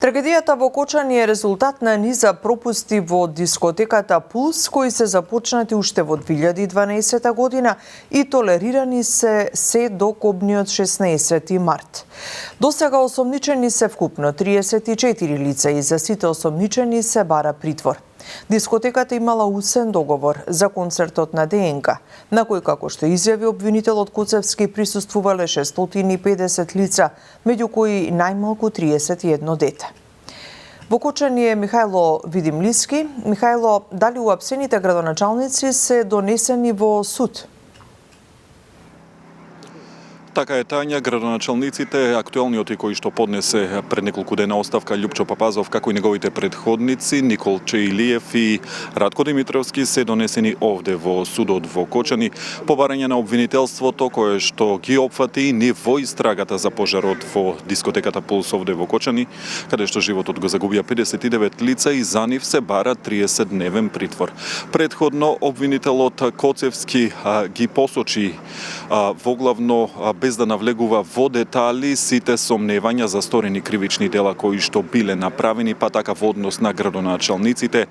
Трагедијата во Кочани е резултат на низа пропусти во дискотеката Пулс, кои се започнати уште во 2012 година и толерирани се до кобниот 16 март. Досега осомничени се вкупно 34 лица и за сите осомничени се бара притвор. Дискотеката имала усен договор за концертот на ДНК, на кој, како што изјави обвинителот Коцевски, присуствувале 650 лица, меѓу кои најмалку 31 дете. Во Кочани е Михајло Видимлиски. Михајло, дали уапсените градоначалници се донесени во суд? Така е, Тања, градоначалниците, актуелниот и кој што поднесе пред неколку дена оставка Љупчо Папазов, како и неговите предходници Николче Илиев и Радко Димитровски, се донесени овде во судот во Кочани по барање на обвинителството кое што ги опфати ни во истрагата за пожарот во дискотеката Пулс овде во Кочани, каде што животот го загубија 59 лица и за нив се бара 30-дневен притвор. Предходно обвинителот Коцевски ги посочи воглавно без да навлегува во детали сите сомневања за сторени кривични дела кои што биле направени, па така во однос на градоначалниците.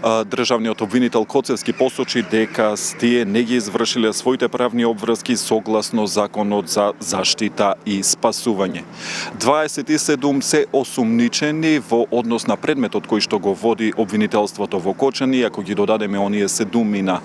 Државниот обвинител Коцевски посочи дека тие не ги извршиле своите правни обврски согласно Законот за заштита и спасување. 27 се осумничени во однос на предметот кој што го води обвинителството во Кочани, ако ги додадеме оние 7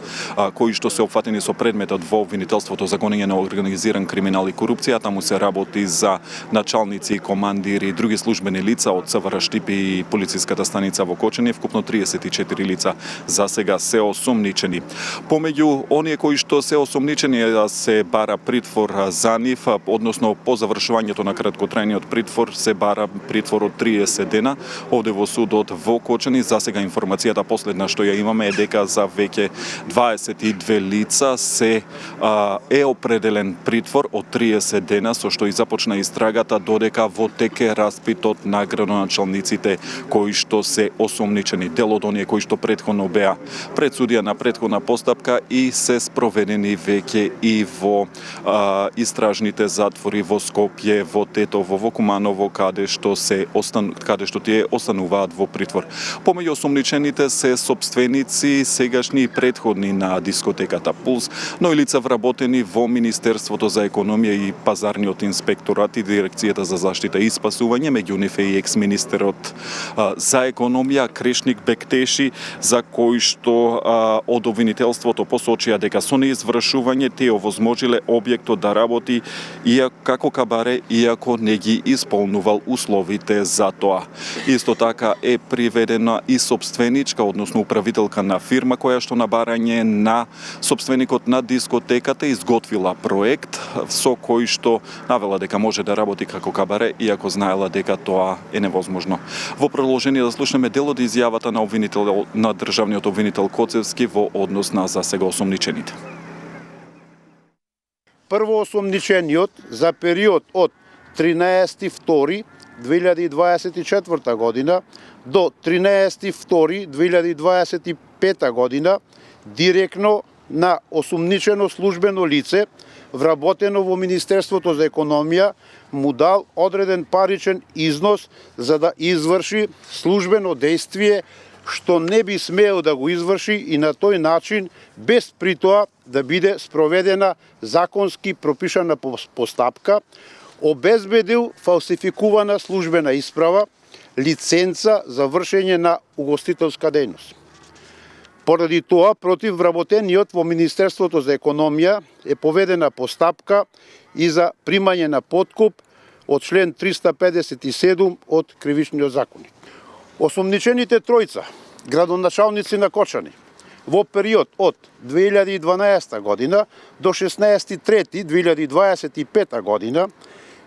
кои што се опфатени со предметот во обвинителството за гонење на организиран криминал и корупција, таму се работи за началници, командири и други службени лица од ЦВР Штипи и полициската станица во Кочани, вкупно 34 лица за сега се осумничени. Помеѓу оние кои што се осумничени се бара притвор за нив, односно по завршувањето на краткотрајниот притвор се бара притвор од 30 дена овде во судот во Кочани. За сега информацијата последна што ја имаме е дека за веќе 22 лица се е определен притвор од 30 дена, со што и започна истрагата, додека во тек е распитот на градоначалниците кои што се осумничени. Дел од оние кои што претходно беа пред судија на претходна постапка и се спроведени веќе и во истражните затвори во Скопје, во Тетово, во Куманово, каде што тие остануваат во притвор. Помеѓу осумничените се сопственици, сегашни и претходни на дискотеката Пулс, но и лица вработени во Министерството за економија и пазарниот инспекторат и дирекцијата за заштита и спасување, меѓу нив и екс-министерот за економија Крешник Бектеши, за кој што од обвинителството посочија дека со неизвршување тие овозможиле објектот да работи како кабаре, иако не ги исполнувал условите за тоа. Исто така е приведена и сопственичка, односно управителка на фирма, која што на барање на сопственикот на дискотеката изготвила проект со кој што навела дека може да работи како кабаре, иако знаела дека тоа е невозможно. Во продолжение да слушнеме дел од изјавата на државниот обвинител Коцевски во однос на за сега осумничените. Прво осумничениот за период од 13.2.2024 година до 13.2.2025 година директно на осумничено службено лице вработено во Министерството за економија му дал одреден паричен износ за да изврши службено дејствие што не би смеел да го изврши и на тој начин, без при тоа да биде спроведена законски пропишана постапка, обезбедил фалсификувана службена исправа, лиценца за вршење на угостителска дејност. Поради тоа, против вработениот во Министерството за економија е поведена постапка и за примање на подкуп од член 357 од Кривичниот законник. Осумничените тројца, градоначалници на Кочани, во период од 2012 година до 16.3.2025 година,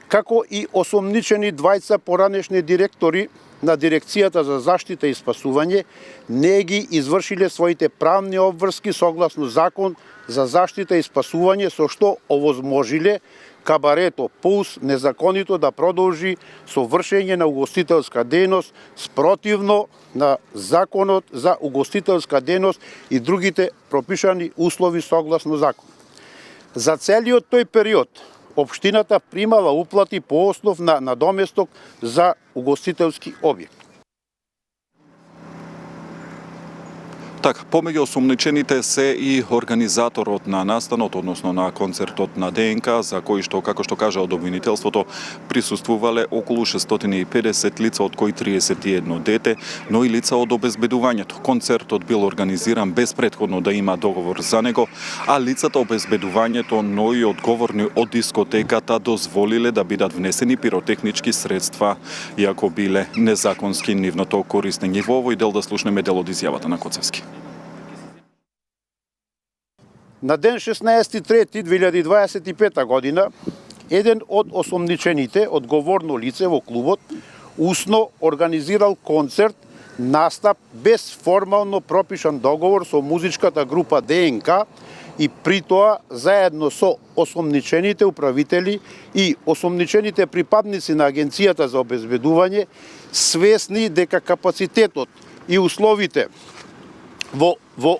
како и осумничени двајца поранешни директори на Дирекцијата за заштита и спасување, не ги извршиле своите правни обврски согласно Закон за заштита и спасување, со што овозможиле кабарето Пулс незаконито да продолжи со вршење на угостителска дејност спротивно на Законот за угостителска дејност и другите пропишани услови согласно закон. За целиот тој период општината примала уплати по основ на надоместок за угостителски објект. Така, помеѓу осумничените се и организаторот на настанот, односно на концертот на ДНК, за кој што, како што кажа од обвинителството, присуствувале околу 650 лица, од кои 31 дете, но и лица од обезбедувањето. Концертот бил организиран без претходно да има договор за него, а лицата обезбедувањето, но и одговорни од дискотеката дозволиле да бидат внесени пиротехнички средства, иако биле незаконски нивното користење. Во овој дел да слушнеме дел од изјавата на Коцевски. На ден 16.3.2025 година, еден од осомничените, одговорно лице во клубот, усно организирал концерт, настап без формално пропишан договор со музичката група ДНК и при тоа заедно со осомничените управители и осомничените припадници на Агенцијата за обезбедување, свесни дека капацитетот и условите во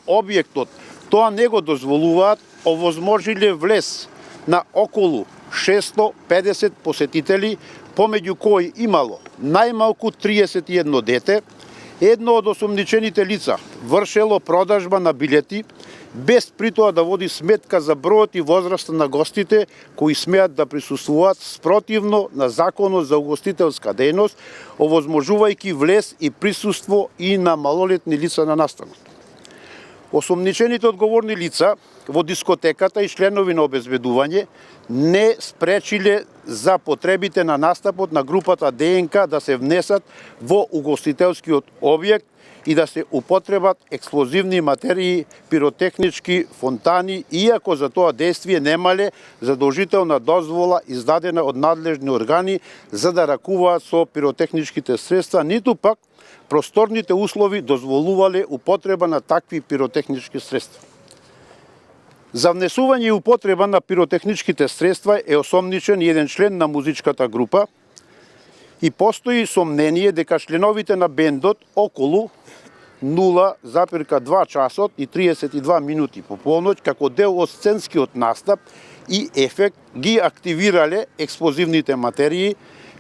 објектот тоа не го дозволуваат, овозможиле влез на околу 650 посетители, помеѓу кои имало најмалку 31 дете. Едно од осомничените лица вршело продажба на билети, без при тоа да води сметка за бројот и возраста на гостите кои смеат да присуствуваат спротивно на Законот за угостителска дејност, овозможувајќи влез и присуство и на малолетни лица на настанот. Осомничените одговорни лица во дискотеката и членови на обезбедување не спречиле за потребите на настапот на групата ДНК да се внесат во угостителскиот објект и да се употребат експлозивни материи, пиротехнички фонтани, иако за тоа действие немале задолжителна дозвола издадена од надлежни органи за да ракуваат со пиротехничките средства, ниту пак просторните услови дозволувале употреба на такви пиротехнички средства. За внесување и употреба на пиротехничките средства е осомничен еден член на музичката група и постои сомнение дека членовите на бендот околу 0,2 часот и 32 минути по полноќ како дел од сценскиот настап и ефект ги активирале експлозивните материи,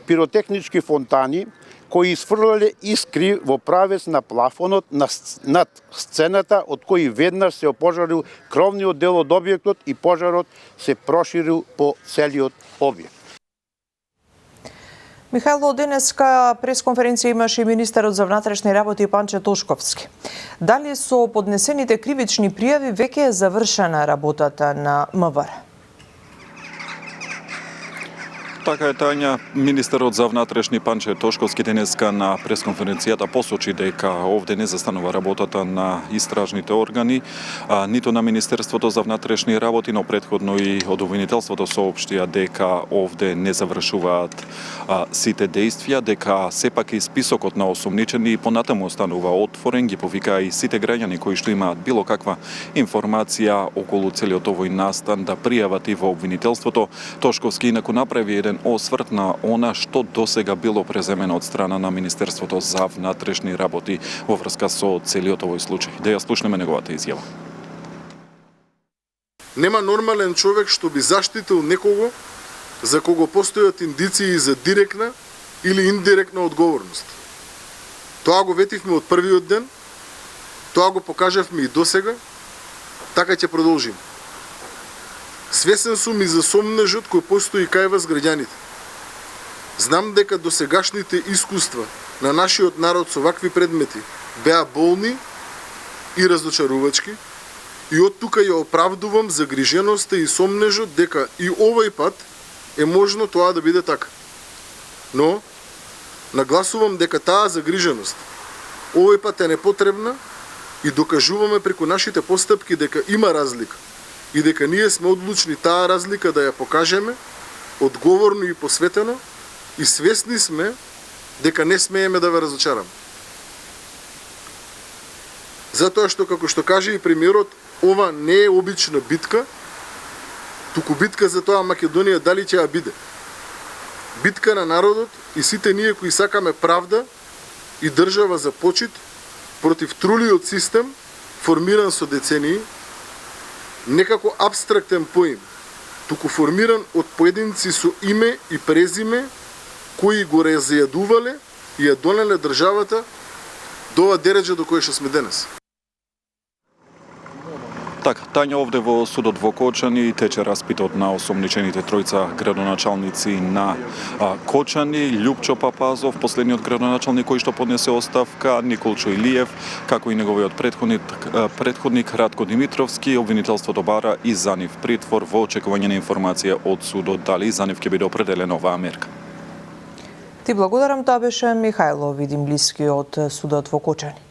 пиротехнички фонтани, кои изфрлале искри во правец на плафонот над сцената, од кои веднаш се опожарил кровниот дел од објектот и пожарот се проширил по целиот објект. Михајло, денеска пресконференција имаше и министерот за внатрешни работи Панче Тошковски. Дали со поднесените кривични пријави веќе е завршена работата на МВР? Така е, Тања, министерот за внатрешни Панче Тошковски денеска на пресконференцијата посочи дека овде не застанува работата на истражните органи, ниту на Министерството за внатрешни работи, но претходно и од обвинителството соопштија дека овде не завршуваат сите действија, дека сепак и списокот на осомничени понатаму останува отворен, ги повикаа и сите граѓани кои што имаат било каква информација околу целиот овој настан да пријават и во обвинителството. Тошковски инаку направи еден осврт на она што досега било преземено од страна на Министерството за внатрешни работи во врска со целиот овој случај. Да ја слушнеме неговата изјава. Нема нормален човек што би заштитил некого за кого постојат индиции за директна или индиректна одговорност. Тоа го ветивме од првиот ден, тоа го покажавме и досега, така ќе продолжим. Свесен сум и за сомнежот кој постои кај вас граѓаните. Знам дека досегашните искуства на нашиот народ со вакви предмети беа болни и разочарувачки и од тука ја оправдувам загриженоста и сомнежот дека и овој пат е можно тоа да биде така. Но нагласувам дека таа загриженост овој пат е непотребна и докажуваме преку нашите постапки дека има разлика и дека ние сме одлучни таа разлика да ја покажеме одговорно и посветено и свесни сме дека не смееме да ве разочараме. Затоа што, како што каже и премиерот, ова не е обична битка, туку битка за тоа Македонија дали ќе ја биде. Битка на народот и сите ние кои сакаме правда и држава за почит против трулиот систем, формиран со децении, некако абстрактен поим. туку формиран од поединци со име и презиме кои го разјадувале и ја донеле државата до ова дереđе до кое што сме денес. Така, Тања овде во судот во Кочани тече распитот на осомничените тројца градоначалници на Кочани, Љупчо Папазов, последниот градоначалник кој што поднесе оставка, Николчо Илиев, како и неговиот претходник Радко Димитровски. Обвинителството бара и за нив притвор во очекување на информација од судот дали за нив ќе биде определена оваа мерка. Ти благодарам, тоа беше Михајло Видимблиски од судот во Кочани.